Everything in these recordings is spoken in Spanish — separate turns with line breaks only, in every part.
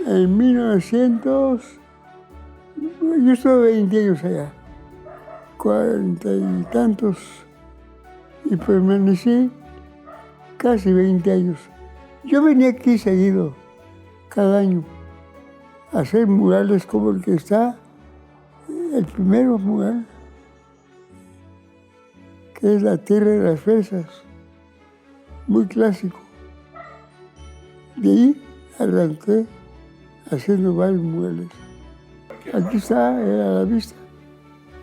En 1900, yo estuve 20 años allá, 40 y tantos, y permanecí casi 20 años. Yo venía aquí seguido, cada año, a hacer murales como el que está, el primero mural, que es la Tierra de las Fresas, muy clásico. De ahí arranqué haciendo varios murales. Aquí está, a la vista,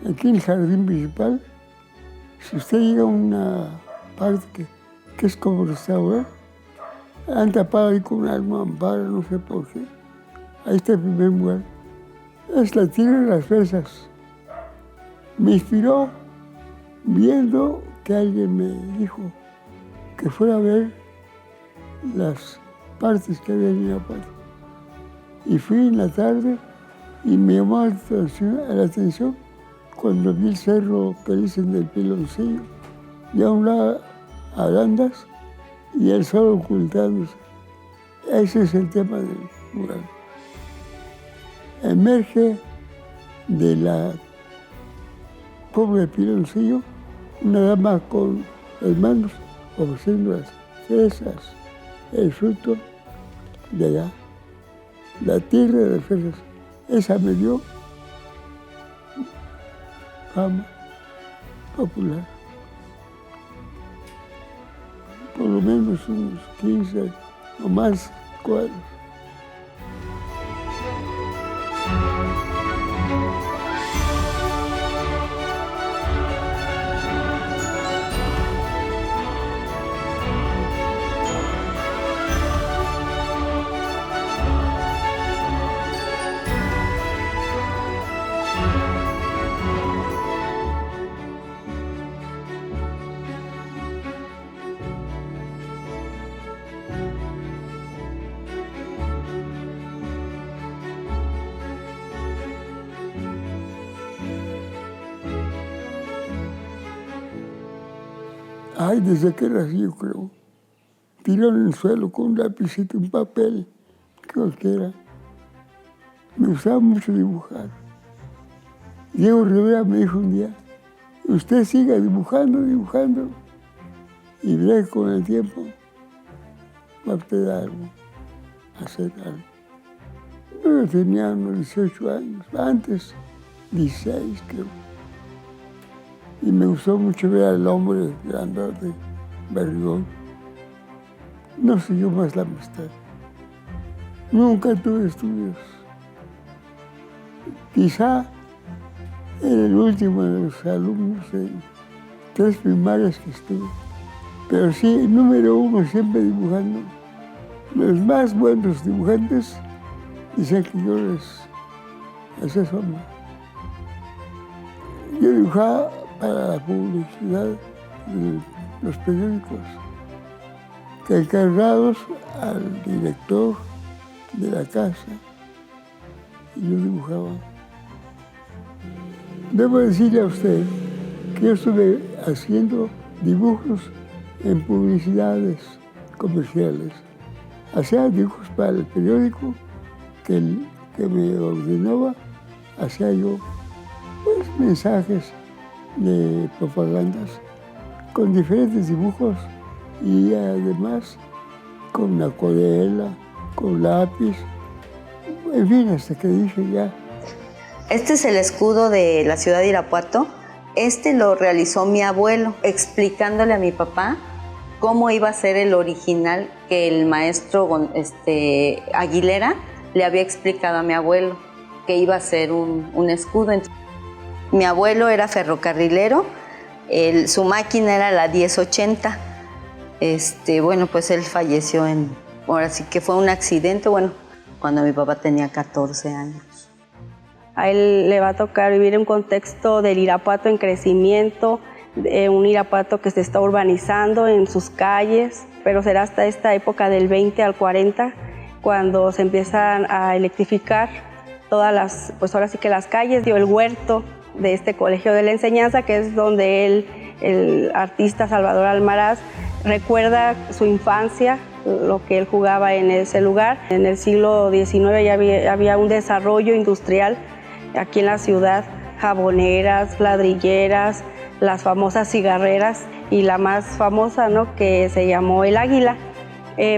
aquí en el jardín principal. Si usted llega a una parte que es como restaurante, han tapado ahí con una mampara, no sé por qué. Ahí está el primer mural. Es la Tierra de las Fresas. Me inspiró viendo que alguien me dijo que fuera a ver las partes que había en Irapuato. Y fui en la tarde y me llamó la atención cuando vi el cerro que dicen del Piloncillo, y a un lado arandas y el sol ocultándose. Ese es el tema del mural. Emerge de la pobre Piloncillo una dama con las manos ofreciendo las fresas, el fruto de allá, la tierra de las fresas. Esa me dio fama popular. Por lo menos unos 15 o más cuadros. Ay, desde que nací, yo creo. Tirado en el suelo con un lapicito, un papel, cualquiera. Me gustaba mucho dibujar. Diego Rivera me dijo un día, usted siga dibujando, dibujando, y verá que con el tiempo va a usted algo, hacer algo. Yo tenía unos 18 años, antes 16 creo. Y me gustó mucho ver al hombre grandote, barrigón. No siguió más la amistad. Nunca tuve estudios. Quizá era el último de los alumnos en 3 primarias que estuve. Pero sí, número 1 siempre dibujando. Los más buenos dibujantes dicen que yo les hacía sombra. Yo dibujaba para la publicidad de los periódicos, que encargados al director de la casa, y yo dibujaba. Debo decirle a usted que yo estuve haciendo dibujos en publicidades comerciales. Hacía dibujos para el periódico que me ordenaba, hacía yo pues, mensajes de propagandas con diferentes dibujos y además con acuarela, con lápiz, en fin, hasta que dije ya.
Este es el escudo de la ciudad de Irapuato. Este lo realizó mi abuelo, explicándole a mi papá cómo iba a ser el original que el maestro Aguilera le había explicado a mi abuelo, que iba a ser un escudo. Mi abuelo era ferrocarrilero, su máquina era la 1080. Bueno, pues él falleció ahora sí que fue un accidente, cuando mi papá tenía 14 años.
A él le va a tocar vivir en un contexto del Irapuato en crecimiento, un Irapuato que se está urbanizando en sus calles, pero será hasta esta época del 20 al 40 cuando se empiezan a electrificar todas las, pues ahora sí que las calles, el huerto de este Colegio de la Enseñanza, que es donde el artista Salvador Almaraz recuerda su infancia, lo que él jugaba en ese lugar. En el siglo XIX ya había un desarrollo industrial aquí en la ciudad, jaboneras, ladrilleras, las famosas cigarreras y la más famosa, ¿no?, que se llamó El Águila.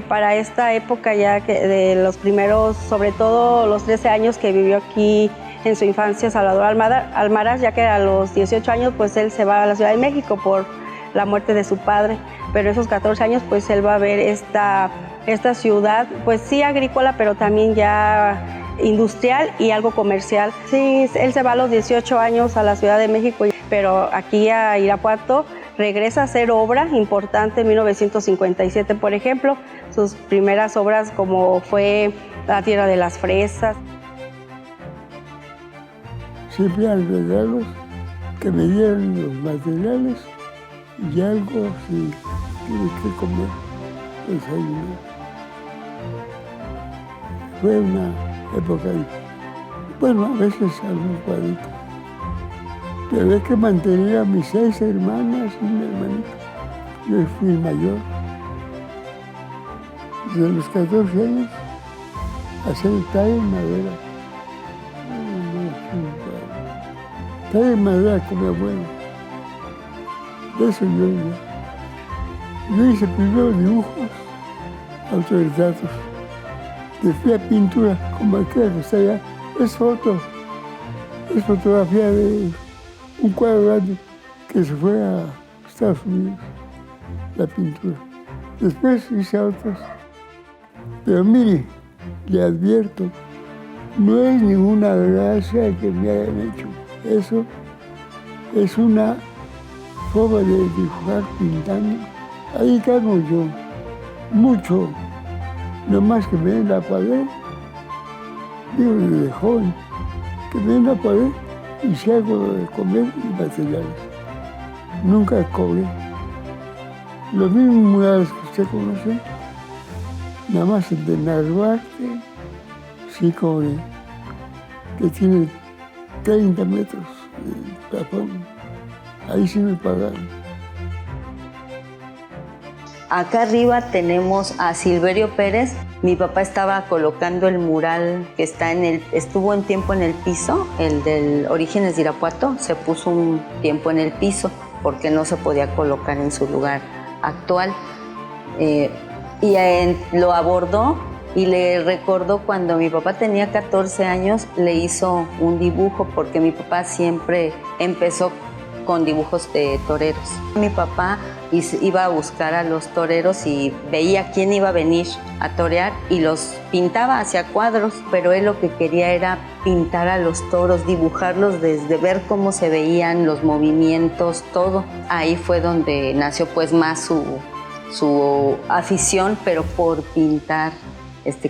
Para esta época ya que de los primeros, sobre todo los 13 años que vivió aquí en su infancia Salvador Almaraz, ya que a los 18 años pues él se va a la Ciudad de México por la muerte de su padre, pero esos 14 años pues él va a ver esta ciudad, pues sí agrícola, pero también ya industrial y algo comercial. Sí, él se va a los 18 años a la Ciudad de México, pero aquí a Irapuato regresa a hacer obra importante en 1957, por ejemplo, sus primeras obras como fue La Tierra de las Fresas.
Siempre hay regalos que me dieron los materiales y algo si tiene que comer, pues ayudar. Fue una época difícil. Bueno, a veces algún cuadrito. Pero hay que mantener a mis 6 hermanas y mi hermanito. Yo fui el mayor. Desde los 14 años, hacer talla en madera. Talla en madera con mi abuelo. De eso yo hice primero dibujos, autorretratos. Después a pintura, como aquella que está allá. Es fotografía de un cuadro grande que se fue a Estados Unidos, la pintura. Después hice otras. Pero mire, le advierto, no es ninguna gracia que me hayan hecho. Eso es una forma de dibujar pintando. Ahí caigo yo, mucho. Nomás que me den la pared, digo desde joven, que me den la pared y si hago de comer y materiales. Nunca cobré. Los mismos murales que usted conoce, nada más el de Narvarte, sí cobré, que tiene 30 metros de plafón. Ahí sí me pagaron.
Acá arriba tenemos a Silverio Pérez. Mi papá estaba colocando el mural que estuvo un tiempo en el piso, el del Orígenes de Irapuato, se puso un tiempo en el piso porque no se podía colocar en su lugar actual. Lo abordó y le recordó cuando mi papá tenía 14 años, le hizo un dibujo porque mi papá siempre empezó con dibujos de toreros. Mi papá iba a buscar a los toreros y veía quién iba a venir a torear y los pintaba hacia cuadros, pero él lo que quería era pintar a los toros, dibujarlos desde ver cómo se veían los movimientos, todo. Ahí fue donde nació pues más su afición, pero por pintar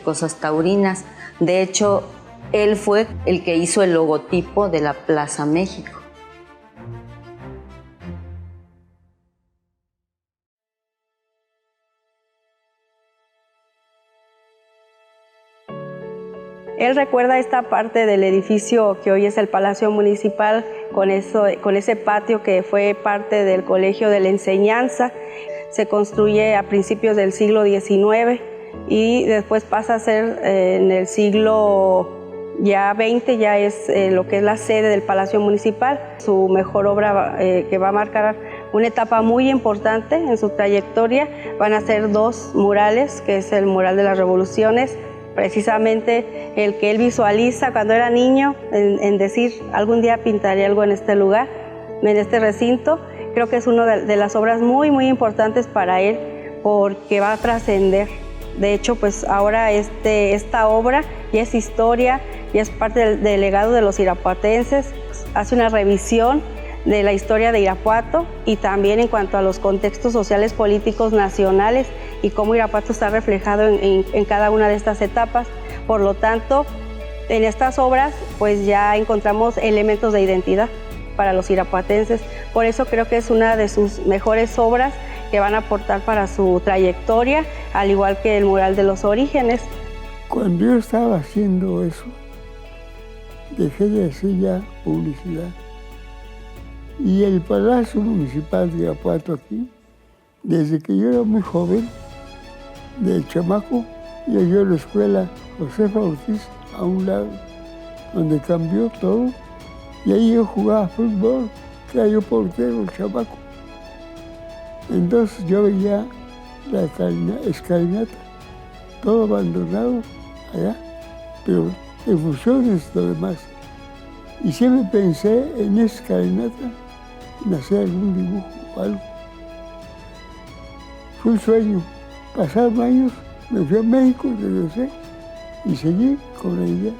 cosas taurinas. De hecho, él fue el que hizo el logotipo de la Plaza México.
Él recuerda esta parte del edificio que hoy es el Palacio Municipal, con ese patio que fue parte del Colegio de la Enseñanza. Se construye a principios del siglo XIX y después pasa a ser en el siglo ya XX, ya es lo que es la sede del Palacio Municipal. Su mejor obra que va a marcar una etapa muy importante en su trayectoria van a ser 2 murales, que es el mural de las revoluciones, precisamente el que él visualiza cuando era niño, en decir, algún día pintaré algo en este lugar, en este recinto. Creo que es una de las obras muy, muy importantes para él, porque va a trascender. De hecho, pues ahora esta obra ya es historia, ya es parte del legado de los irapuatenses. Hace una revisión de la historia de Irapuato y también en cuanto a los contextos sociales políticos nacionales y cómo Irapuato está reflejado en cada una de estas etapas. Por lo tanto, en estas obras pues ya encontramos elementos de identidad para los irapuatenses. Por eso creo que es una de sus mejores obras que van a aportar para su trayectoria, al igual que el mural de los Orígenes.
Cuando yo estaba haciendo eso, dejé de hacer ya publicidad. Y el Palacio Municipal de Irapuato aquí Desde que yo era muy joven, de chamaco, yo a la escuela Josefa Ortiz a un lado, donde cambió todo. Y ahí yo jugaba fútbol, que era yo portero, chamaco. Entonces yo veía la escalinata, todo abandonado allá, pero en funciones lo demás. Y siempre pensé en esa escalinata, en hacer algún dibujo o algo. Fue un sueño. Pasaron años, me fui a México, regresé y seguí con la idea.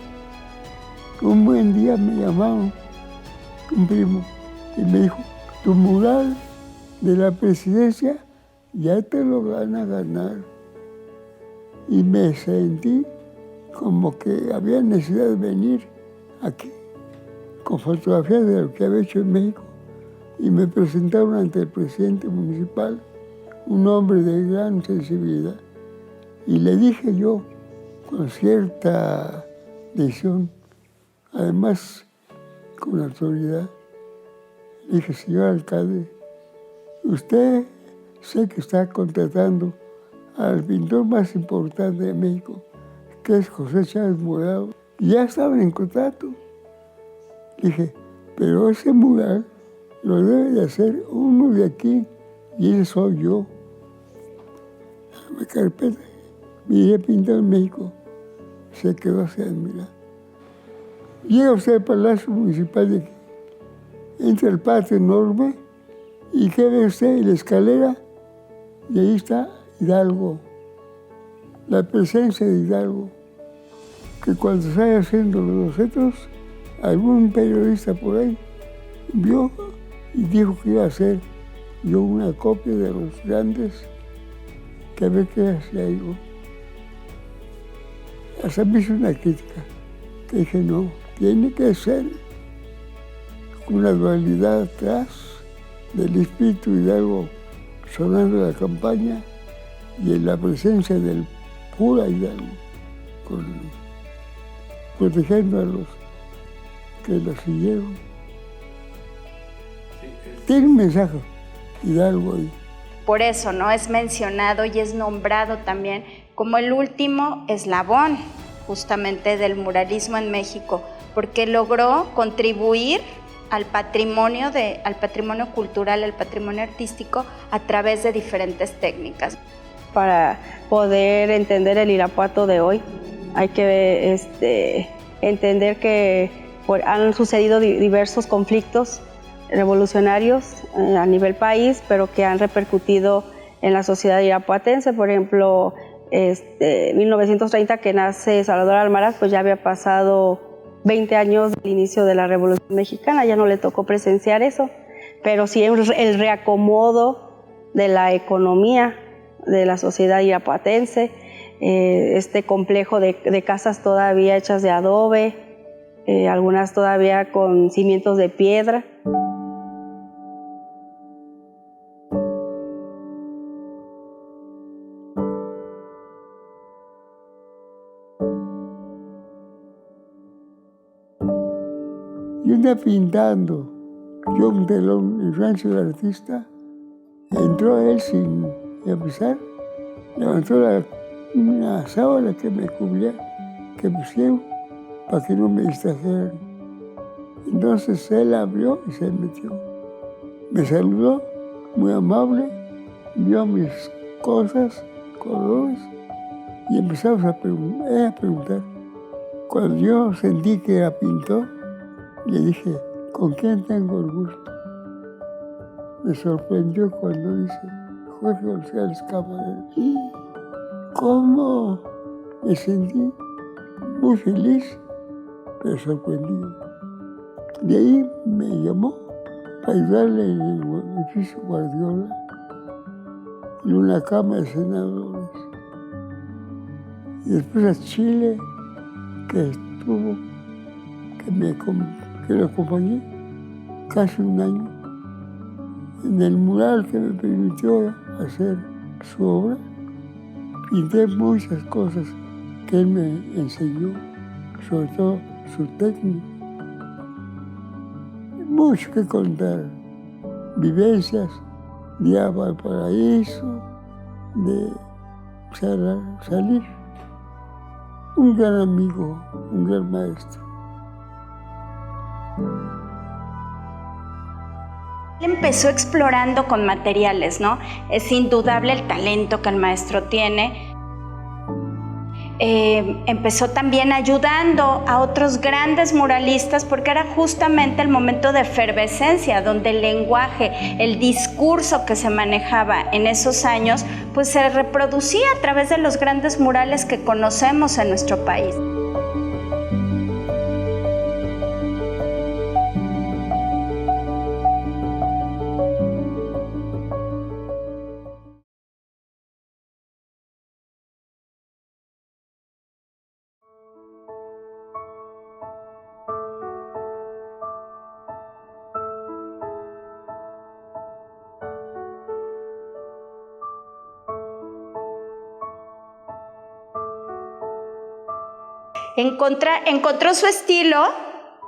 Un buen día me llamaron un primo y me dijo, tu mural de la presidencia ya te lo van a ganar. Y me sentí como que había necesidad de venir aquí con fotografías de lo que había hecho en México. Y me presentaron ante el presidente municipal, un hombre de gran sensibilidad. Y le dije yo, con cierta decisión, además con autoridad, le dije, señor alcalde, usted sé que está contratando al pintor más importante de México, que es José Chávez Morado, y ya estaban en contrato. Le dije, pero ese mural lo debe de hacer uno de aquí, y ese soy yo. Me carpeta, miré pintar en México, se quedó así admirado. Llega usted al Palacio Municipal de aquí, entra al patio enorme, y ¿qué ve usted? La escalera, y ahí está Hidalgo, la presencia de Hidalgo, que cuando estaba haciendo los bocetos, algún periodista por ahí vio y dijo que iba a hacer yo una copia de los grandes, que a ver qué hacía yo. Hasta me hizo una crítica, que dije, no, tiene que ser una dualidad atrás del espíritu Hidalgo sonando la campaña y en la presencia del pura Hidalgo, protegiendo a los que lo siguieron. Tiene un mensaje Hidalgo ahí.
Por eso, ¿no? Es mencionado y es nombrado también como el último eslabón justamente del muralismo en México, porque logró contribuir al patrimonio cultural, al patrimonio artístico a través de diferentes técnicas.
Para poder entender el Irapuato de hoy, hay que entender que han sucedido diversos conflictos revolucionarios a nivel país, pero que han repercutido en la sociedad irapuatense. Por ejemplo, 1930, que nace Salvador Almaraz, pues ya había pasado 20 años del inicio de la Revolución Mexicana, ya no le tocó presenciar eso, pero sí el reacomodo de la economía de la sociedad irapuatense, este complejo de casas todavía hechas de adobe, algunas todavía con cimientos de piedra.
Yo andaba pintando, yo un telón en el rancho del artista, entró él sin avisar, levantó una sábana que me cubría, que pusieron para que no me distrajeran. Entonces él abrió y se metió. Me saludó, muy amable, vio mis cosas, colores, y empezamos a preguntar. Cuando yo sentí que era pintor, le dije, ¿con quién tengo el gusto? Me sorprendió cuando dice, Jorge González Caballero. ¿Cómo? Me sentí muy feliz, pero sorprendido. De ahí me llamó para ayudarle en el edificio Guardiola, en una Cámara de Senadores. Y después a Chile, que estuvo, que lo acompañé casi un año, en el mural que me permitió hacer su obra, pinté muchas cosas que él me enseñó, sobre todo su técnica. Mucho que contar, vivencias de Valparaíso, de salir. Un gran amigo, un gran maestro.
Él empezó explorando con materiales, ¿no? Es indudable el talento que el maestro tiene. Empezó también ayudando a otros grandes muralistas porque era justamente el momento de efervescencia donde el lenguaje, el discurso que se manejaba en esos años, pues se reproducía a través de los grandes murales que conocemos en nuestro país. Encontró su estilo,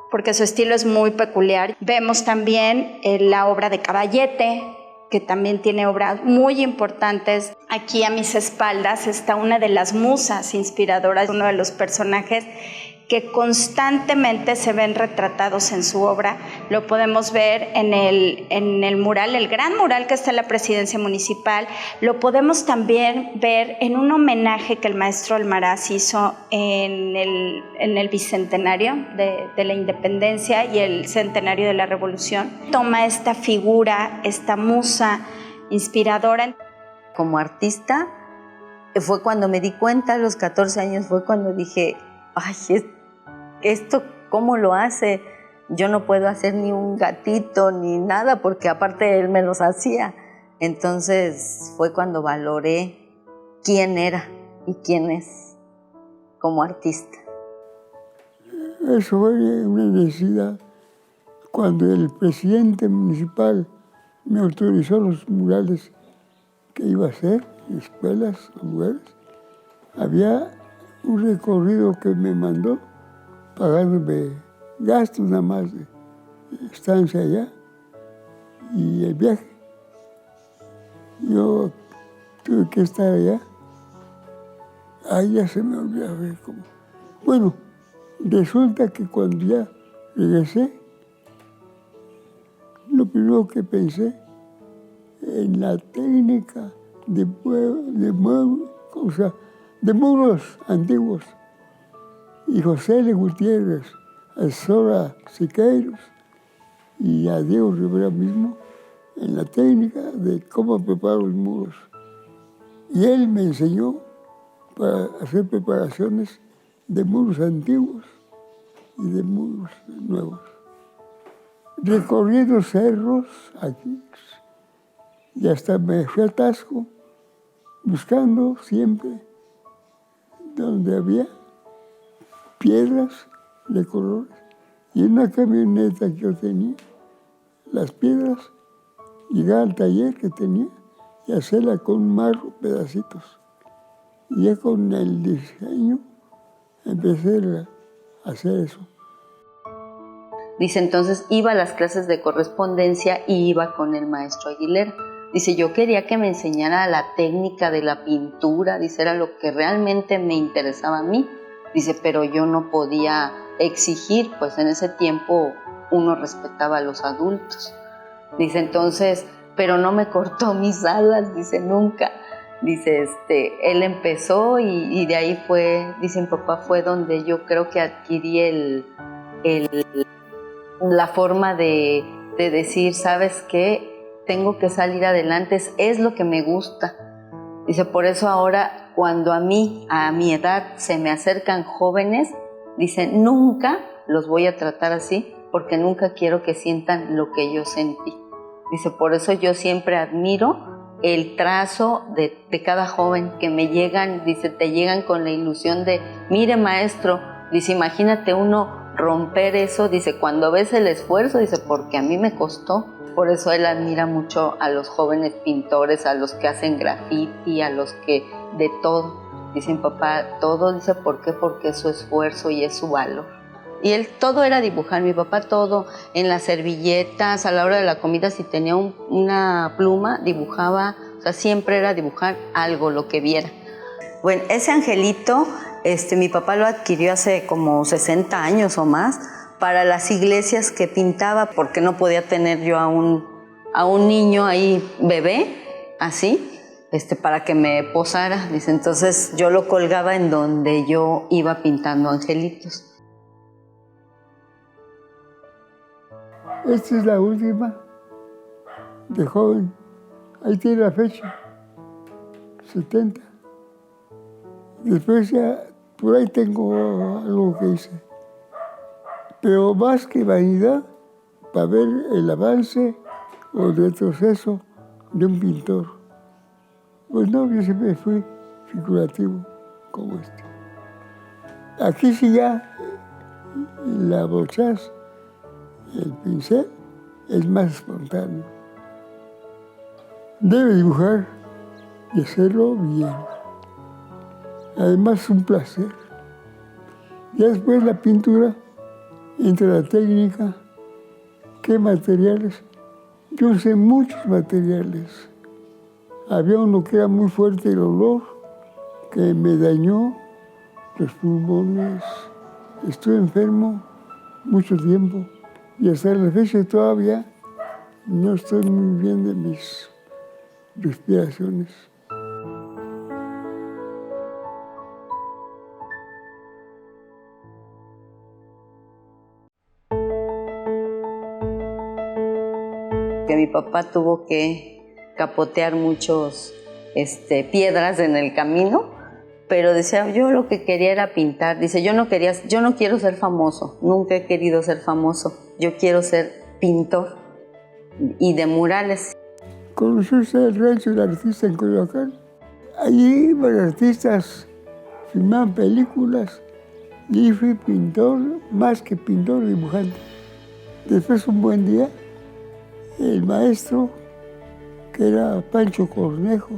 porque su estilo es muy peculiar. Vemos también la obra de Caballete, que también tiene obras muy importantes. Aquí a mis espaldas está una de las musas inspiradoras, uno de los personajes que constantemente se ven retratados en su obra. Lo podemos ver en el mural, el gran mural que está en la Presidencia Municipal. Lo podemos también ver en un homenaje que el maestro Almaraz hizo en el bicentenario de la independencia y el centenario de la Revolución. Toma esta figura, esta musa inspiradora.
Como artista, fue cuando me di cuenta, a los 14 años, fue cuando dije, ay, esto, ¿cómo lo hace? Yo no puedo hacer ni un gatito ni nada, porque aparte él me los hacía. Entonces fue cuando valoré quién era y quién es como artista.
Eso fue una necesidad. Cuando el presidente municipal me autorizó los murales que iba a hacer, en escuelas, lugares, había un recorrido que me mandó pagándome gastos nada más de estancia allá y el viaje. Yo tuve que estar allá. Ahí ya se me olvidó ver cómo. Bueno, resulta que cuando ya regresé, lo primero que pensé en la técnica de muros antiguos. Y José L. Gutiérrez, a Sora Siqueiros y a Diego Rivera mismo en la técnica de cómo preparar los muros. Y él me enseñó para hacer preparaciones de muros antiguos y de muros nuevos. Recorriendo cerros aquí, y hasta me fui a Tasco, buscando siempre donde había piedras de colores. Y en una camioneta que yo tenía, las piedras, llegaba al taller que tenía y hacerla con marro, pedacitos. Y ya con el diseño empecé a hacer eso.
Dice, entonces iba a las clases de correspondencia y iba con el maestro Aguilera. Dice, yo quería que me enseñara la técnica de la pintura, dice, era lo que realmente me interesaba a mí. Dice, pero yo no podía exigir, pues en ese tiempo uno respetaba a los adultos. Dice, entonces, pero no me cortó mis alas, dice, nunca. Dice, él empezó y de ahí fue, dice, mi papá fue donde yo creo que adquirí la forma de decir, ¿sabes qué? Tengo que salir adelante, es lo que me gusta. Dice, por eso ahora cuando a mí, a mi edad, se me acercan jóvenes, dice, nunca los voy a tratar así, porque nunca quiero que sientan lo que yo sentí. Dice, por eso yo siempre admiro el trazo de cada joven que me llegan, dice, te llegan con la ilusión de, mire maestro, dice, imagínate uno romper eso, dice, cuando ves el esfuerzo, dice, porque a mí me costó. Por eso él admira mucho a los jóvenes pintores, a los que hacen graffiti, a los que de todo. Dice mi papá, todo, dice, ¿por qué? Porque es su esfuerzo y es su valor. Y él todo era dibujar, mi papá todo, en las servilletas, a la hora de la comida, si tenía una pluma, dibujaba, o sea, siempre era dibujar algo, lo que viera. Bueno, ese angelito, mi papá lo adquirió hace como 60 años o más, para las iglesias que pintaba, porque no podía tener yo a un niño ahí, bebé, así, para que me posara, dice. Entonces yo lo colgaba en donde yo iba pintando angelitos.
Esta es la última de joven. Ahí tiene la fecha, 70. Después ya, por ahí tengo algo que hice. Pero más que vanidad, para ver el avance o el retroceso de un pintor. Pues no, yo siempre fui figurativo como este. Aquí sí ya la brochaz, el pincel, es más espontáneo. Debe dibujar y hacerlo bien. Además es un placer. Ya después la pintura, entre la técnica, qué materiales. Yo usé muchos materiales. Había uno que era muy fuerte el olor, que me dañó los pulmones. Estuve enfermo mucho tiempo y hasta la fecha todavía no estoy muy bien de mis respiraciones.
Que mi papá tuvo que capotear muchos piedras en el camino, pero decía, yo lo que quería era pintar. Dice, yo no quiero ser famoso, nunca he querido ser famoso, yo quiero ser pintor y de murales.
¿Conoció usted el rancho del artista en Coyoacán? Allí iban artistas, filmaban películas y fui pintor, más que pintor, dibujante. Después un buen día, el maestro, que era Pancho Cornejo,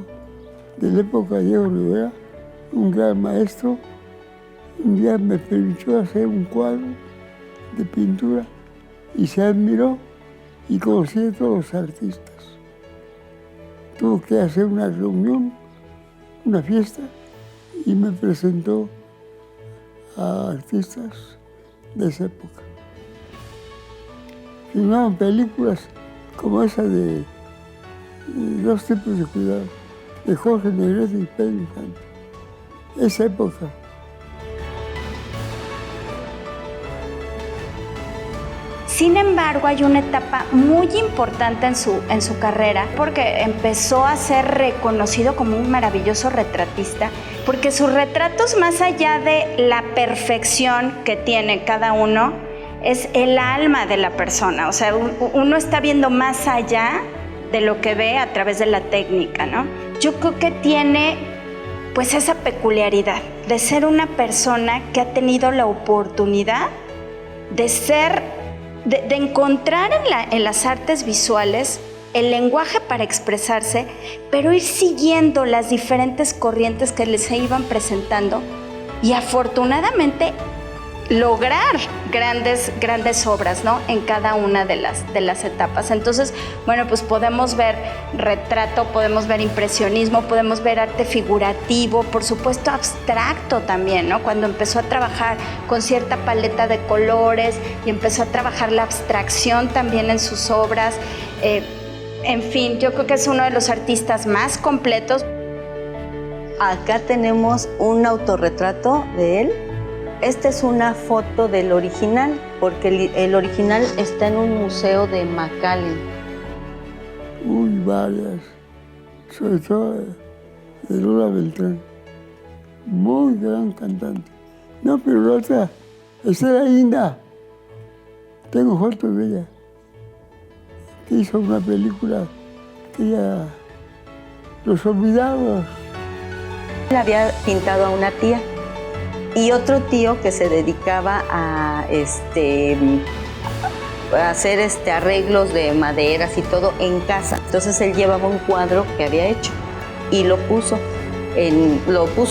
de la época de Diego Rivera, un gran maestro, un día me permitió hacer un cuadro de pintura y se admiró y conocí a todos los artistas. Tuvo que hacer una reunión, una fiesta, y me presentó a artistas de esa época. Filmaban películas como esa de Dos tipos de cuidado, de Jorge Negrete y Pedro Infante. Esa época.
Sin embargo, hay una etapa muy importante en su carrera, porque empezó a ser reconocido como un maravilloso retratista, porque sus retratos, más allá de la perfección que tiene cada uno, es el alma de la persona. O sea, uno está viendo más allá de lo que ve a través de la técnica, ¿no? Yo creo que tiene pues esa peculiaridad de ser una persona que ha tenido la oportunidad de encontrar en las artes visuales el lenguaje para expresarse, pero ir siguiendo las diferentes corrientes que les se iban presentando y afortunadamente lograr grandes obras, ¿no? En cada una de las etapas. Entonces, bueno, pues podemos ver retrato, podemos ver impresionismo, podemos ver arte figurativo, por supuesto abstracto también, ¿no? Cuando empezó a trabajar con cierta paleta de colores y empezó a trabajar la abstracción también en sus obras. En fin, yo creo que es uno de los artistas más completos.
Acá tenemos un autorretrato de él. Esta es una foto del original, porque el original está en un museo de McAllen.
Uy, varias, sobre todo de Lola Beltrán, muy gran cantante. No, pero la otra, esa era Inda, tengo fotos de ella, que hizo una película que ella, Los Olvidados.
Le había pintado a una tía. Y otro tío que se dedicaba a hacer arreglos de maderas y todo en casa. Entonces él llevaba un cuadro que había hecho y lo puso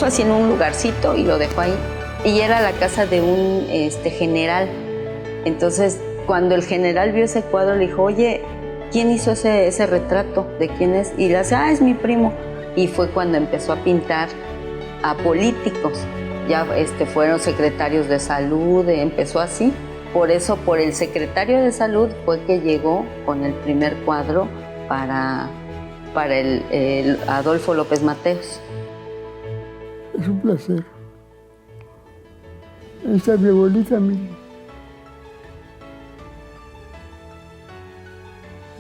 así en un lugarcito y lo dejó ahí. Y era la casa de un general Entonces, cuando el general vio ese cuadro, le dijo, oye, ¿quién hizo ese retrato? ¿De quién es? Y le dice, es mi primo. Y fue cuando empezó a pintar a políticos. Ya fueron secretarios de salud, empezó así. Por eso, por el secretario de salud fue que llegó con el primer cuadro para el Adolfo López Mateos.
Es un placer. Esta es mi abuelita Mili.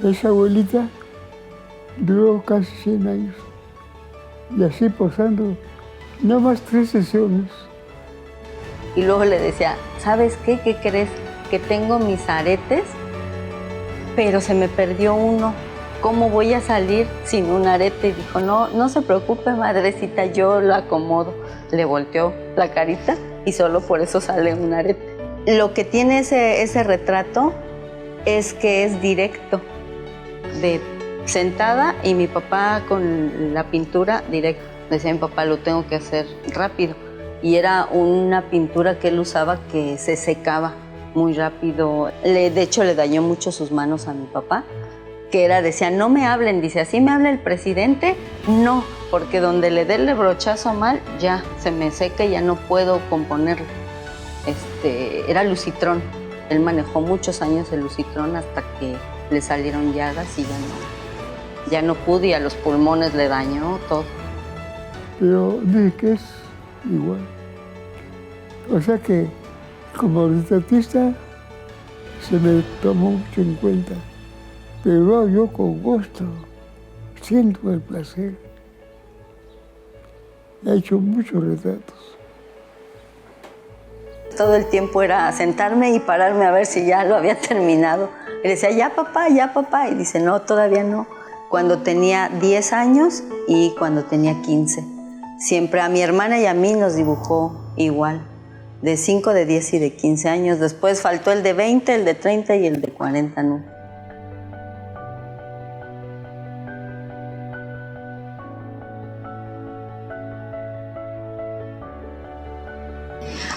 Esa abuelita duró casi 100 años. Y así posando, nada más 3 sesiones.
Y luego le decía, ¿sabes qué? ¿Qué crees? Que tengo mis aretes, pero se me perdió uno. ¿Cómo voy a salir sin un arete? Y dijo, no se preocupe, madrecita, yo lo acomodo. Le volteó la carita y solo por eso sale un arete. Lo que tiene ese retrato es que es directo, de sentada y mi papá con la pintura directa. Decía mi papá, lo tengo que hacer rápido. Y era una pintura que él usaba que se secaba muy rápido. De hecho, le dañó mucho sus manos a mi papá, que decía, no me hablen, dice, así me habla el presidente, no, porque donde le dé el brochazo mal, ya se me seca y ya no puedo componerlo. Era lucitrón. Él manejó muchos años el lucitrón hasta que le salieron llagas y ya no pudo, y a los pulmones le dañó todo.
Pero dije que es igual. O sea que como retratista se me tomó mucho en cuenta, pero yo con gusto siento el placer. He hecho muchos retratos.
Todo el tiempo era sentarme y pararme a ver si ya lo había terminado. Y decía, ya papá, y dice, no, todavía no. Cuando tenía 10 años y cuando tenía 15. Siempre a mi hermana y a mí nos dibujó igual, de 5, de 10 y de 15 años. Después faltó el de 20, el de 30 y el de 40, no.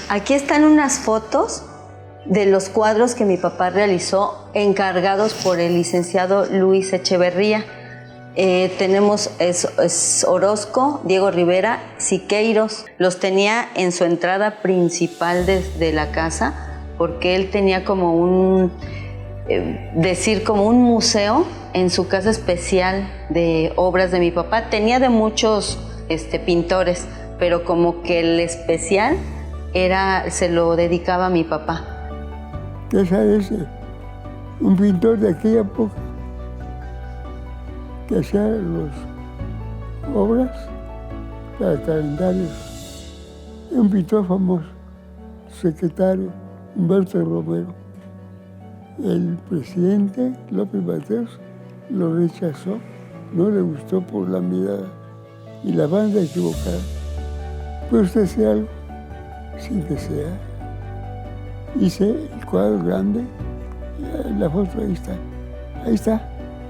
Aquí están unas fotos de los cuadros que mi papá realizó, encargados por el licenciado Luis Echeverría. Tenemos Orozco, Diego Rivera, Siqueiros. Los tenía en su entrada principal de la casa, porque él tenía como un museo en su casa especial de obras de mi papá. Tenía de muchos pintores, pero como que el especial se lo dedicaba a mi papá.
¿Qué sabes? Un pintor de aquella época que hacía las obras para calendarios. Un pintor famoso, secretario Humberto Romero. El presidente López Mateos lo rechazó, no le gustó por la mirada y la banda equivocada. ¿Puede usted hacer algo? Sin que sea. Hice el cuadro grande, la foto ahí está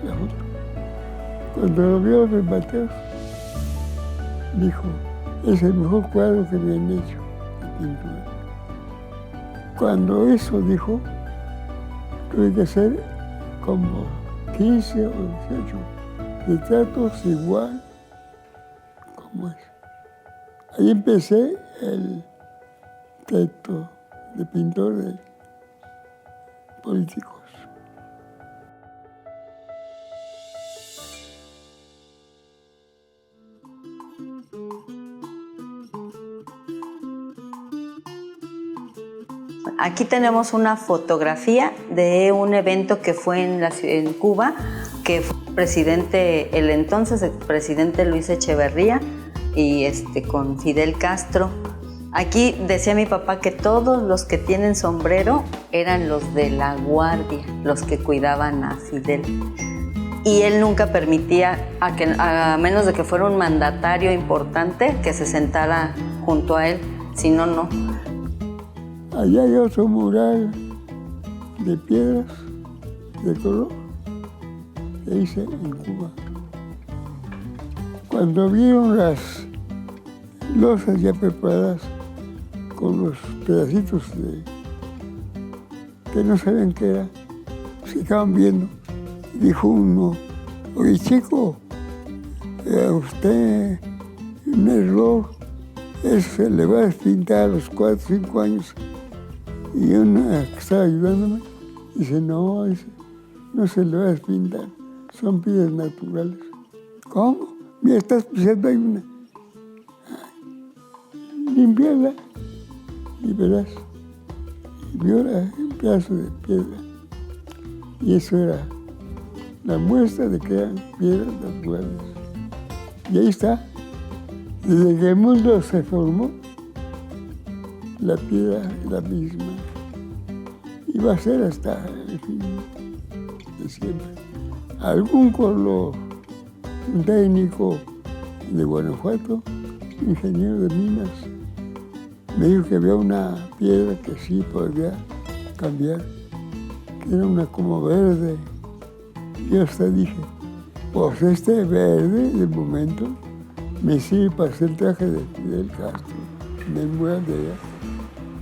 la foto. Cuando lo vio López Mateos, dijo, es el mejor cuadro que me han hecho de pintura. Cuando eso dijo, tuve que hacer como 15 o 18 retratos igual como es. Ahí empecé el texto de pintor de políticos.
Aquí tenemos una fotografía de un evento que fue en Cuba, que fue el entonces presidente Luis Echeverría y con Fidel Castro. Aquí decía mi papá que todos los que tienen sombrero eran los de la guardia, los que cuidaban a Fidel. Y él nunca permitía, a menos de que fuera un mandatario importante, que se sentara junto a él, si no, no.
Allá hay otro mural de piedras de color que hice en Cuba. Cuando vieron las losas ya preparadas con los pedacitos que no sabían qué era, se quedaban viendo. Dijo uno, oye chico, usted un error, eso se le va a despintar a los 4 o 5 años. Y una que estaba ayudándome dice, no, no se le va a despintar, son piedras naturales. ¿Cómo? Mira, estás pisando ahí una. Limpiarla y verás. Y vio un pedazo de piedra. Y eso era la muestra de que eran piedras naturales. Y ahí está. Desde que el mundo se formó, la piedra es la misma. Y va a ser hasta el fin de siempre. Algún color, un técnico de Guanajuato, ingeniero de minas, me dijo que había una piedra que sí podía cambiar, que era una como verde. Yo hasta dije, pues este verde, de momento, me sirve para hacer el traje de Fidel Castro, del mural de allá.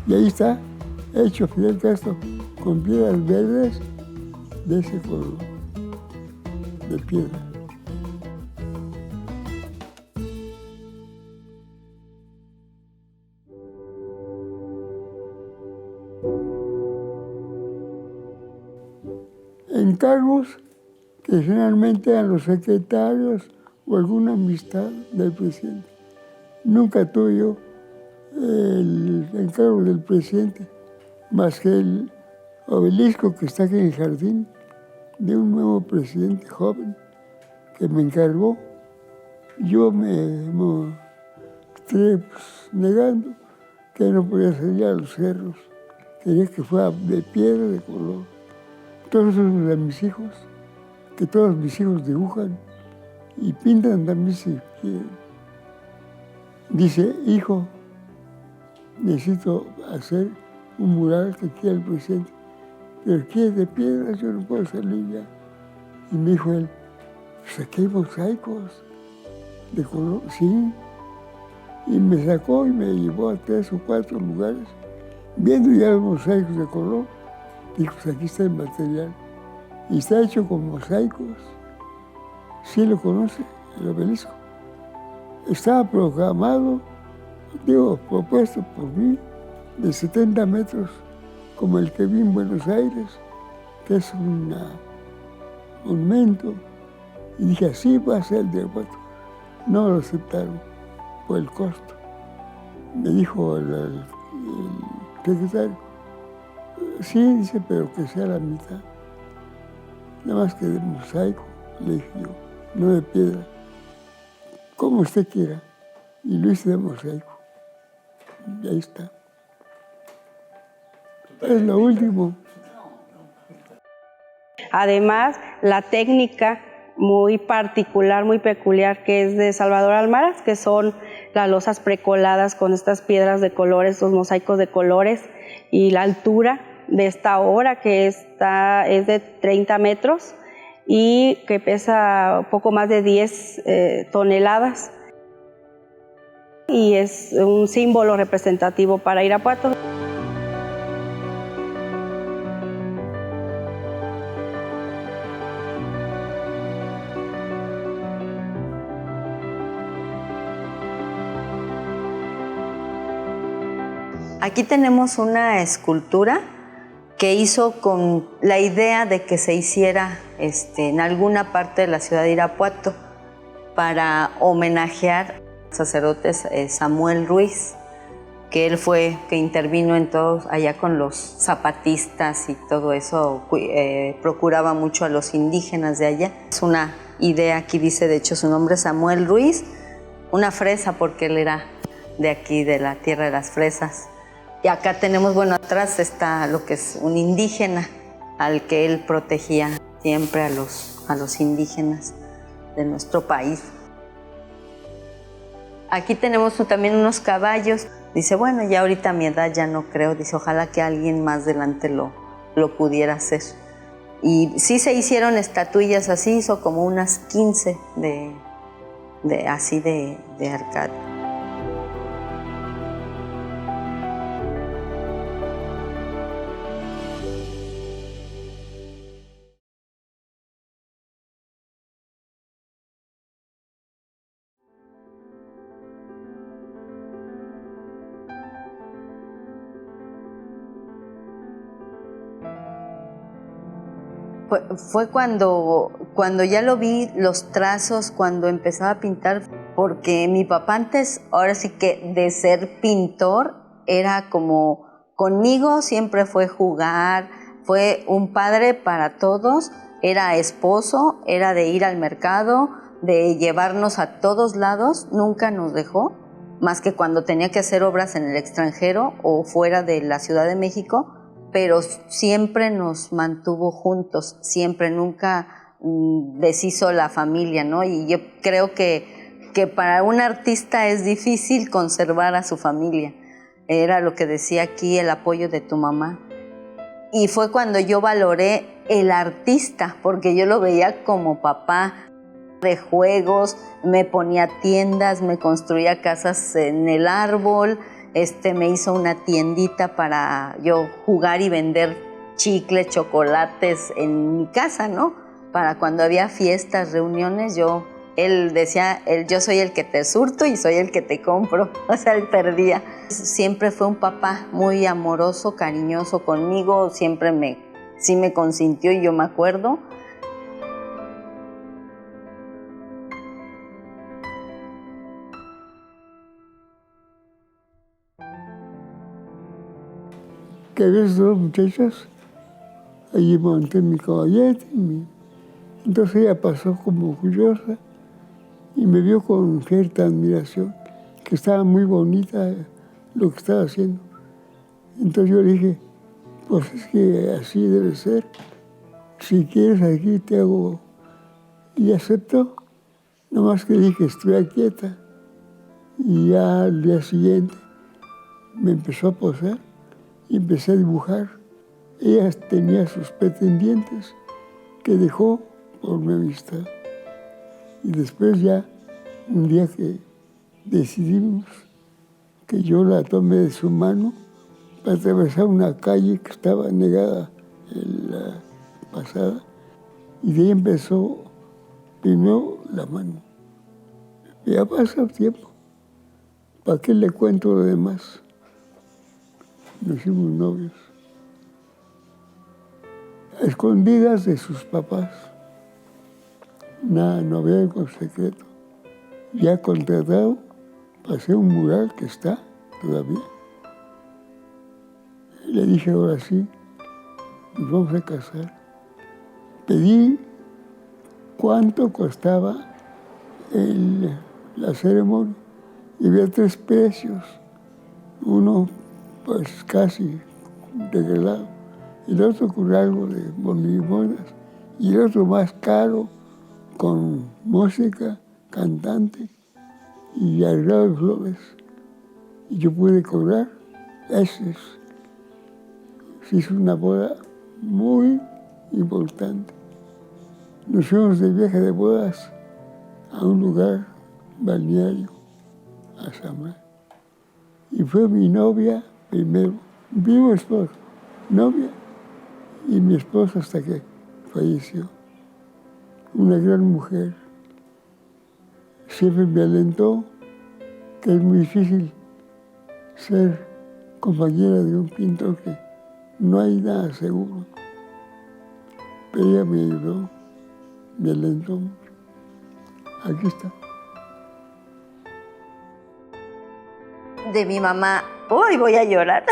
Y ahí está, hecho Fidel Castro, con piedras verdes de ese color, de piedra. Encargos que generalmente eran los secretarios o alguna amistad del presidente. Nunca tuve yo el encargo del presidente, más que el obelisco que está aquí en el jardín, de un nuevo presidente joven que me encargó. Yo me mostré negando que no podía salir a los cerros, quería que fuera de piedra, de color. Todos esos de mis hijos, que todos mis hijos dibujan y pintan también si quieren. Dice, hijo, necesito hacer un mural que quiera el presidente, pero aquí es de piedra, yo no puedo salir ya. Y me dijo él, pues aquí hay mosaicos de color, sí. Y me sacó y me llevó a 3 o 4 lugares, viendo ya los mosaicos de color. Dijo, pues aquí está el material. Y está hecho con mosaicos. ¿Sí lo conoce, el obelisco? Estaba programado, propuesto por mí, de 70 metros, como el que vi en Buenos Aires, que es un monumento. Y dije, así va a ser el de Irapuato. No lo aceptaron por el costo. Me dijo el secretario, sí, dice, pero que sea la mitad. Nada más que de mosaico, le dije yo, no de piedra. Como usted quiera. Y lo hice de mosaico. Y ahí está. Es lo último.
Además, la técnica muy particular, muy peculiar, que es de Salvador Almaraz, que son las losas precoladas con estas piedras de colores, estos mosaicos de colores, y la altura de esta obra, que es de 30 metros y que pesa poco más de 10 toneladas. Y es un símbolo representativo para Irapuato.
Aquí tenemos una escultura que hizo con la idea de que se hiciera en alguna parte de la ciudad de Irapuato para homenajear al sacerdote Samuel Ruiz, que él fue que intervino en todo allá con los zapatistas y todo eso, procuraba mucho a los indígenas de allá. Es una idea, aquí dice de hecho su nombre, Samuel Ruiz, una fresa porque él era de aquí, de la tierra de las fresas. Y acá tenemos, bueno, atrás está lo que es un indígena al que él protegía siempre a los indígenas de nuestro país. Aquí tenemos también unos caballos. Dice, bueno, ya ahorita a mi edad ya no creo. Dice, ojalá que alguien más adelante lo pudiera hacer. Y sí se hicieron estatuillas así, hizo como unas 15 de Arcadio. Fue cuando ya lo vi, los trazos, cuando empezaba a pintar, porque mi papá antes, ahora sí que de ser pintor, era como conmigo, siempre fue jugar, fue un padre para todos, era esposo, era de ir al mercado, de llevarnos a todos lados, nunca nos dejó, más que cuando tenía que hacer obras en el extranjero o fuera de la Ciudad de México, pero siempre nos mantuvo juntos, siempre, nunca deshizo la familia, ¿no? Y yo creo que para un artista es difícil conservar a su familia. Era lo que decía aquí, el apoyo de tu mamá. Y fue cuando yo valoré el artista, porque yo lo veía como papá de juegos, me ponía tiendas, me construía casas en el árbol, me hizo una tiendita para yo jugar y vender chicles, chocolates en mi casa, ¿no? Para cuando había fiestas, reuniones, él decía, yo soy el que te surto y soy el que te compro. O sea, él perdía. Siempre fue un papá muy amoroso, cariñoso conmigo, siempre sí me consintió y yo me acuerdo.
Que había dos muchachas, allí monté mi caballete, entonces ella pasó como orgullosa y me vio con cierta admiración, que estaba muy bonita lo que estaba haciendo. Entonces yo le dije, pues es que así debe ser, si quieres aquí te hago. Y aceptó, nomás que dije, estuviera quieta. Y ya al día siguiente me empezó a posar y empecé a dibujar. Ella tenía sus pretendientes que dejó por mi amistad. Y después ya, un día que decidimos que yo la tomé de su mano para atravesar una calle que estaba negada en la pasada, y de ahí empezó primero la mano. Ya pasa el tiempo. ¿Para qué le cuento lo demás? Nos hicimos novios. A escondidas de sus papás. Nada, no había algo secreto. Ya contratado, pasé un mural que está todavía. Le dije, ahora sí, nos vamos a casar. Pedí cuánto costaba la ceremonia. Y había 3 precios. Uno, pues casi regalado. El otro con algo de bonimonas. Y el otro más caro, con música, cantante y arreglado de flores. Y yo pude cobrar. Se hizo una boda muy importante. Nos fuimos de viaje de bodas a un lugar balneario, a Samar. Y fue mi novia primero, mi esposa, novia, y mi esposa hasta que falleció. Una gran mujer. Siempre me alentó que es muy difícil ser compañera de un pintor, que no hay nada seguro. Pero ella me ayudó, me alentó mucho. Aquí está.
De mi mamá, hoy voy a llorar.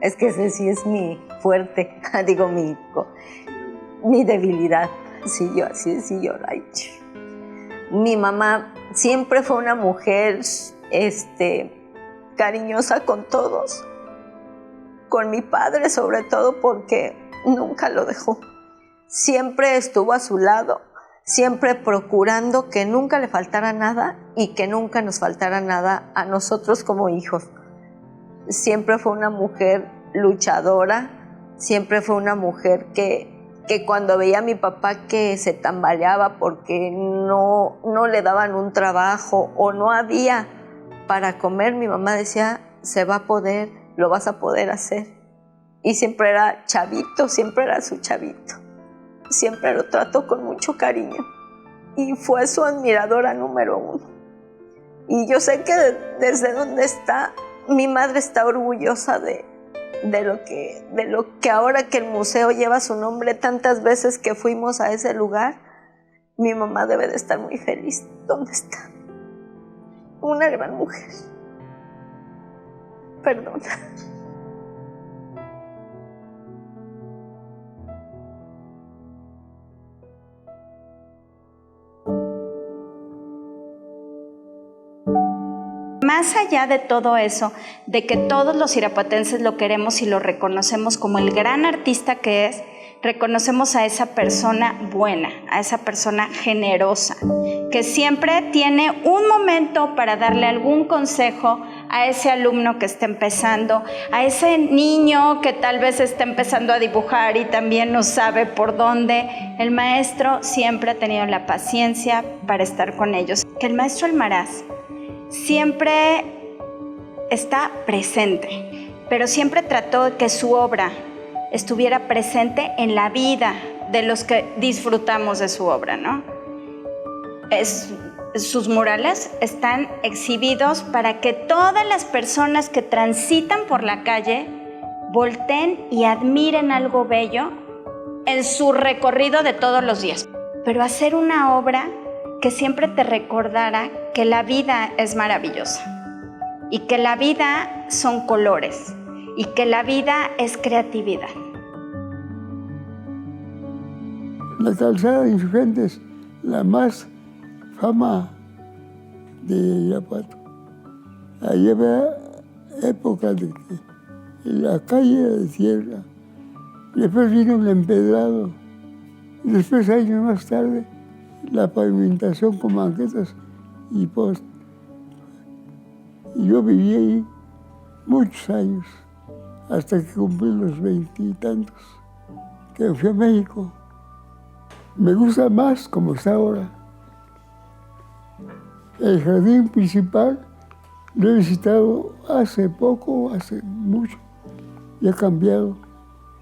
Es que ese sí es mi fuerte, digo, mi debilidad. Sí, yo así sí lloro. Ay. Mi mamá siempre fue una mujer cariñosa con todos, con mi padre sobre todo, porque nunca lo dejó. Siempre estuvo a su lado, siempre procurando que nunca le faltara nada y que nunca nos faltara nada a nosotros como hijos. Siempre fue una mujer luchadora, siempre fue una mujer que cuando veía a mi papá que se tambaleaba porque no le daban un trabajo o no había para comer, mi mamá decía, se va a poder, lo vas a poder hacer. Y siempre era chavito, siempre era su chavito. Siempre lo trató con mucho cariño y fue su admiradora número 1. Y yo sé que desde donde está, mi madre está orgullosa de de lo que ahora que el museo lleva su nombre, tantas veces que fuimos a ese lugar, mi mamá debe de estar muy feliz. ¿Dónde está? Una gran mujer. Perdón.
Más allá de todo eso, de que todos los irapuatenses lo queremos y lo reconocemos como el gran artista que es, reconocemos a esa persona buena, a esa persona generosa, que siempre tiene un momento para darle algún consejo a ese alumno que está empezando, a ese niño que tal vez está empezando a dibujar y también no sabe por dónde. El maestro siempre ha tenido la paciencia para estar con ellos. Que el maestro Almaraz siempre está presente, pero siempre trató de que su obra estuviera presente en la vida de los que disfrutamos de su obra, ¿no? Sus murales están exhibidos para que todas las personas que transitan por la calle volteen y admiren algo bello en su recorrido de todos los días. Pero hacer una obra que siempre te recordara que la vida es maravillosa y que la vida son colores y que la vida es creatividad.
La calzada de Insurgentes, la más fama de Irapuato. Ahí había época de que la calle era de tierra, después vino el empedrado, después años más tarde la pavimentación con banquetas y post. Y yo viví ahí muchos años, hasta que cumplí los 20 y tantos, que fui a México. Me gusta más como está ahora. El jardín principal lo he visitado hace poco, hace mucho, y ha cambiado.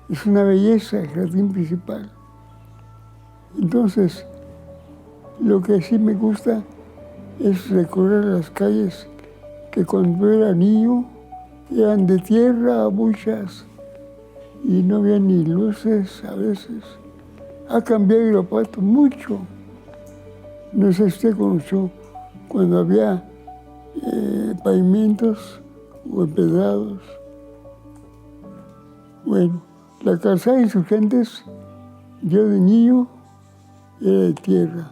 Es una belleza el jardín principal. Entonces, lo que sí me gusta es recorrer las calles que cuando era niño eran de tierra muchas y no había ni luces a veces. Ha cambiado Irapuato mucho. No sé si usted conoció cuando había pavimentos o empedrados. Bueno, la calzada de Insurgentes, yo de niño era de tierra.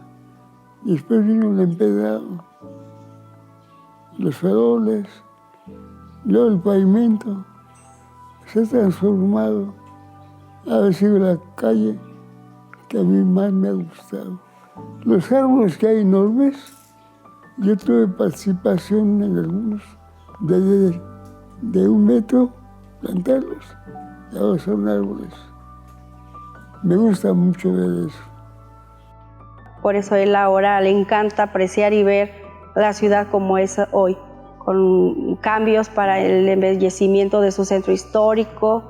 Después vino el empedrado, los faroles, luego el pavimento. Se ha transformado. Ha sido la calle que a mí más me ha gustado. Los árboles que hay enormes, yo tuve participación en algunos, de 1 metro, plantarlos, y ahora son árboles. Me gusta mucho ver eso.
Por eso él ahora le encanta apreciar y ver la ciudad como es hoy, con cambios para el embellecimiento de su centro histórico,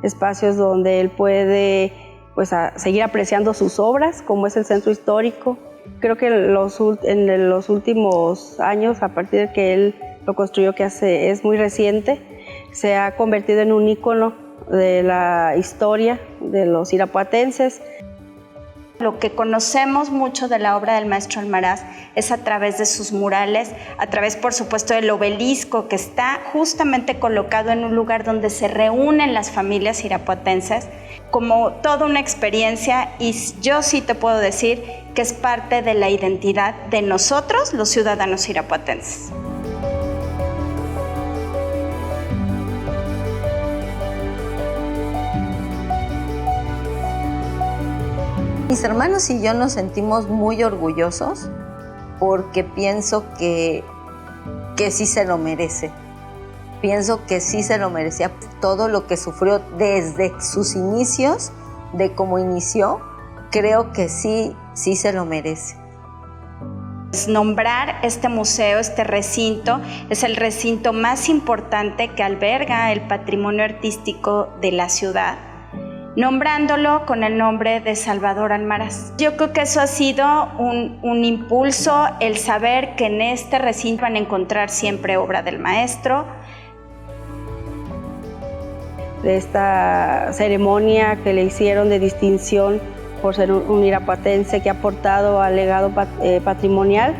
espacios donde él puede seguir apreciando sus obras, como es el centro histórico. Creo que en los últimos años, a partir de que él lo construyó, que es muy reciente, se ha convertido en un ícono de la historia de los irapuatenses.
Lo que conocemos mucho de la obra del maestro Almaraz es a través de sus murales, a través, por supuesto, del obelisco que está justamente colocado en un lugar donde se reúnen las familias irapuatenses, como toda una experiencia, y yo sí te puedo decir que es parte de la identidad de nosotros, los ciudadanos irapuatenses.
Mis hermanos y yo nos sentimos muy orgullosos porque pienso que sí se lo merece. Pienso que sí se lo merecía todo lo que sufrió desde sus inicios, de cómo inició. Creo que sí se lo merece.
Nombrar este museo, este recinto, es el recinto más importante que alberga el patrimonio artístico de la ciudad, nombrándolo con el nombre de Salvador Almaraz. Yo creo que eso ha sido un impulso, el saber que en este recinto van a encontrar siempre obra del maestro.
de esta ceremonia que le hicieron de distinción por ser un irapuatense que ha aportado al legado patrimonial.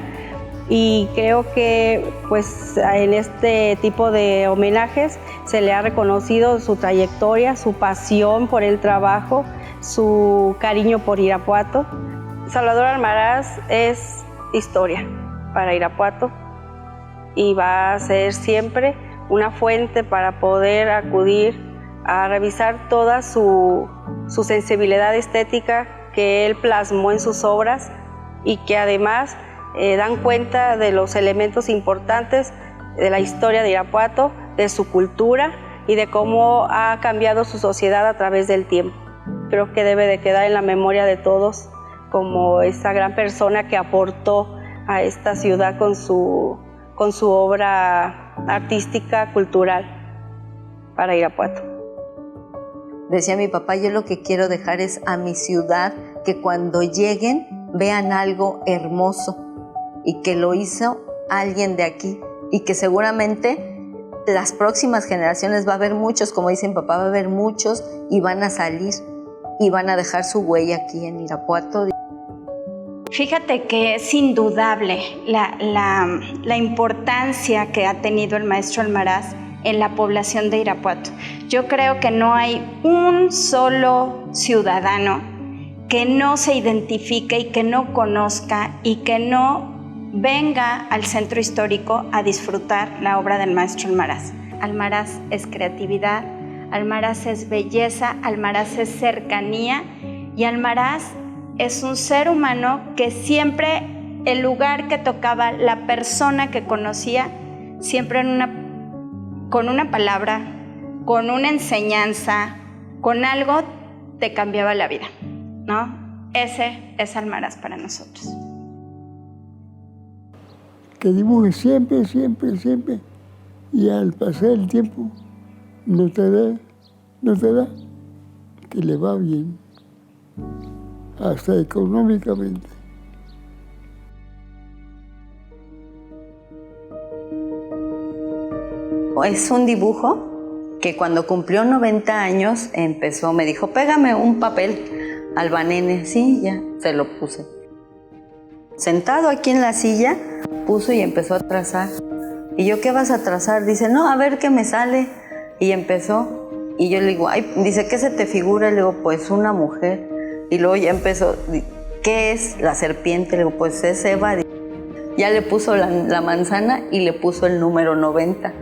Y creo que pues, en este tipo de homenajes se le ha reconocido su trayectoria, su pasión por el trabajo, su cariño por Irapuato. Salvador Almaraz es historia para Irapuato y va a ser siempre una fuente para poder acudir a revisar toda su sensibilidad estética que él plasmó en sus obras y que además dan cuenta de los elementos importantes de la historia de Irapuato, de su cultura y de cómo ha cambiado su sociedad a través del tiempo. Creo que debe de quedar en la memoria de todos como esa gran persona que aportó a esta ciudad con su obra artística, cultural para Irapuato.
Decía mi papá, yo lo que quiero dejar es a mi ciudad que cuando lleguen vean algo hermoso y que lo hizo alguien de aquí y que seguramente las próximas generaciones va a haber muchos, como dice mi papá, va a haber muchos y van a salir y van a dejar su huella aquí en Irapuato.
Fíjate que es indudable la importancia que ha tenido el maestro Almaraz en la población de Irapuato. Yo creo que no hay un solo ciudadano que no se identifique y que no conozca y que no venga al centro histórico a disfrutar la obra del maestro Almaraz. Almaraz es creatividad, Almaraz es belleza, Almaraz es cercanía y Almaraz es un ser humano que siempre el lugar que tocaba, la persona que conocía, siempre con una palabra, con una enseñanza, con algo te cambiaba la vida, ¿no? Ese es Almaraz para nosotros.
Que dibuje siempre, siempre, siempre, y al pasar el tiempo no te da que le va bien, hasta económicamente.
Es un dibujo que cuando cumplió 90 años empezó, me dijo, pégame un papel albanene, sí, ya, se lo puse. Sentado aquí en la silla, puso y empezó a trazar. Y yo, ¿qué vas a trazar? Dice, no, a ver qué me sale. Y empezó, y yo le digo, ay, dice, ¿qué se te figura? Le digo, pues una mujer. Y luego ya empezó, ¿qué es la serpiente? Le digo, pues es Eva. Ya le puso la manzana y le puso el número 90.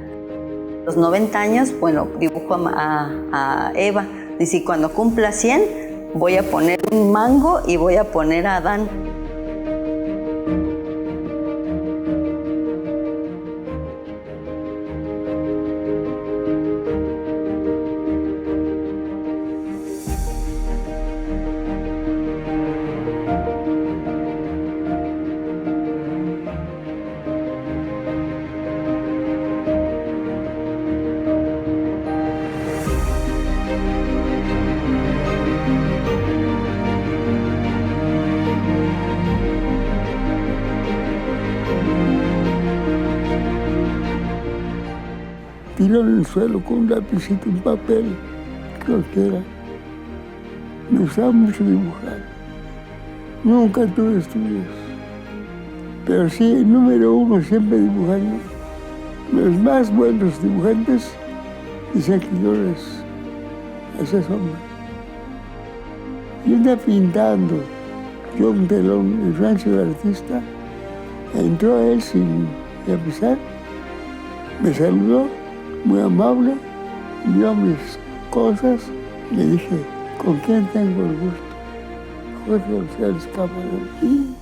Los 90 años, bueno, dibujo a Eva. Dice, y cuando cumpla 100, voy a poner un mango y voy a poner a Adán.
Tiró en el suelo con un lapicito, un papel, creo que era. Me gustaba mucho dibujar. Nunca tuve estudios, pero sí, número uno, siempre dibujando. Los más buenos dibujantes dicen que yo les hacía sombra. Yo andaba pintando, yo un telón, el rancho del artista, entró él sin avisar, me saludó, muy amable, vio mis cosas, le dije, ¿con quién tengo el gusto? Jorge González Camarón. Y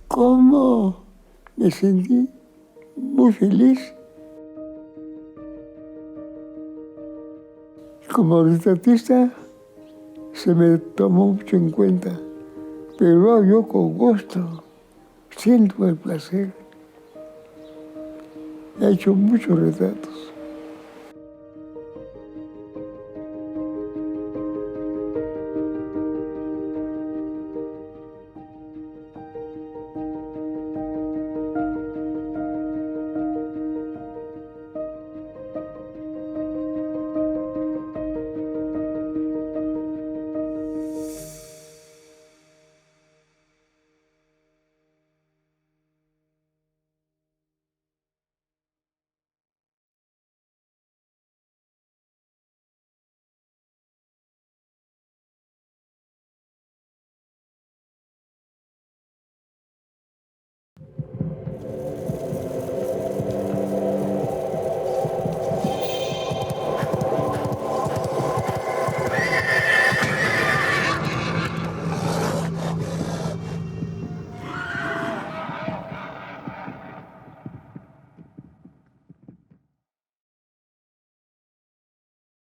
cómo me sentí muy feliz. Como retratista se me tomó mucho en cuenta, pero yo con gusto siento el placer. He hecho muchos retratos.